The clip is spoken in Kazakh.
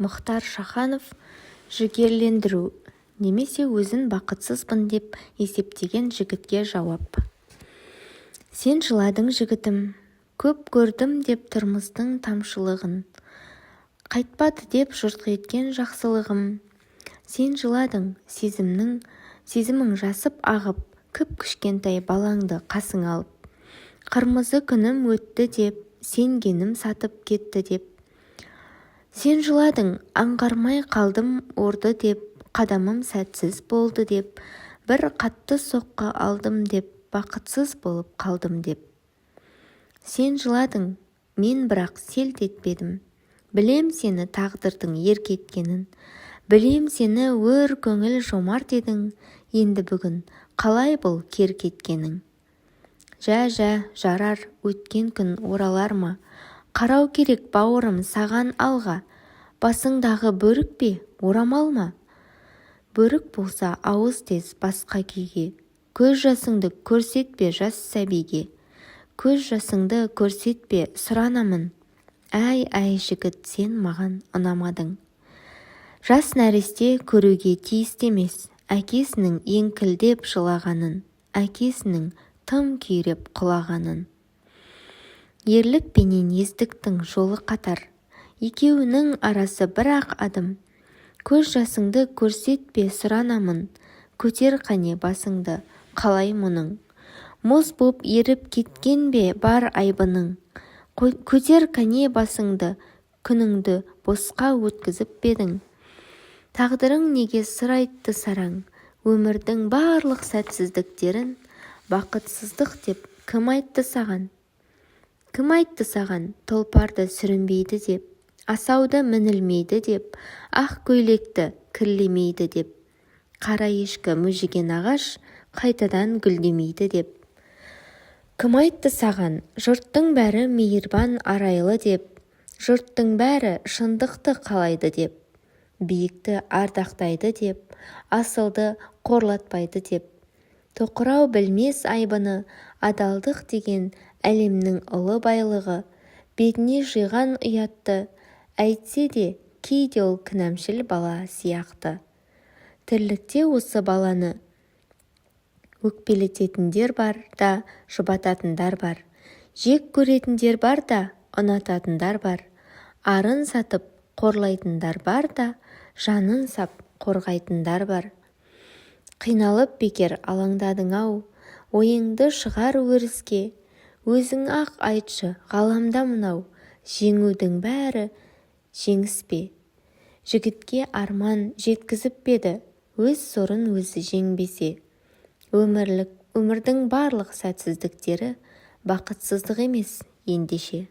Мұхтар Шаханов жігерлендіру немесе өзін бақытсызбын деп есептеген жігітке жауап. Сен жыладың жігітім, көп көрдім деп тұрмыстың тамшылығын, қайтпады деп жұрт еткен жақсылығым. Сен жыладың сезімің жасып ағып, кіп-кішкентай балаңды қасың алып. Қырмызы күнім өтті деп, сенгенім сатып кетті деп. Сен жыладың, аңғармай қалдым орды деп, қадамым сәтсіз болды деп, бір қатты соққы алдым деп, бақытсыз болып қалдым деп. Сен жыладың, мен бірақ селт етпедім, білем сені тағдырдың ерке еткенін, білем сені өр көңіл жомарт едің, енді бүгін қалай бұл кер кеткенің. Жә, жарар, өткен күн оралар ма? Қарау керек бауырым саған алға, басыңдағы бөрік пе, орамал ма? Бөрік болса ауыз тез басқа күйге, көз жасыңды көрсетпе жас сәбиге, көз жасыңды көрсетпе сұранамын. Әй жігіт, сен маған ұнамадың. Жас нәресте көруге тиісті емес, әкесінің еңкілдеп жылағанын, әкесінің тым күйреп құлағанын. Ерлік пенен естіктің жолы қатар, екеуінің арасы бір-ақ адым. Көз жасыңды көрсетпе сұранамын, көтер қане басыңды, қалай мұның. Мұз боп еріп кеткен бе бар айбының, көтер қане басыңды, күніңді босқа өткізіп бедің. Тағдырың неге сыр айтты сараң, өмірдің барлық сәтсіздіктерін бақытсыздық деп кім айтты саған? Кім айтты саған, тұлпарды сүрінбейді деп, асауды мінілмейді деп, ақ көйлекті кірлемейді деп, қара ешкі мүжіген ағаш қайтадан гүлдемейді деп. Кім айтты саған, жұрттың бәрі мейірбан арайлы деп, жұрттың бәрі шындықты қалайды деп, биікті ардақтайды деп, асылды қорлатпайды деп. Тоқырау білмес айбыны, адалдық деген әлемнің ұлы байлығы, бетіне жиған ұятты, әйтсе де кейде ол кінәмшіл бала сияқты. Тірлікте осы баланы өкпелететіндер бар да, жұбататындар бар. Жек көретіндер бар да, ұнататындар бар. Арын сатып қорлайтындар бар да, жанын сап қорғайтындар бар. Қиналып бекер алаңдадың-ау, ойыңды шығар өріске, өзің ақ айтшы ғаламда мынау, жеңудің бәрі жеңіс пе? Жігітке арман жеткізіп беді, өз сорын өзі жеңбесе. Өмірдің барлық сәтсіздіктері бақытсыздық емес ендеше.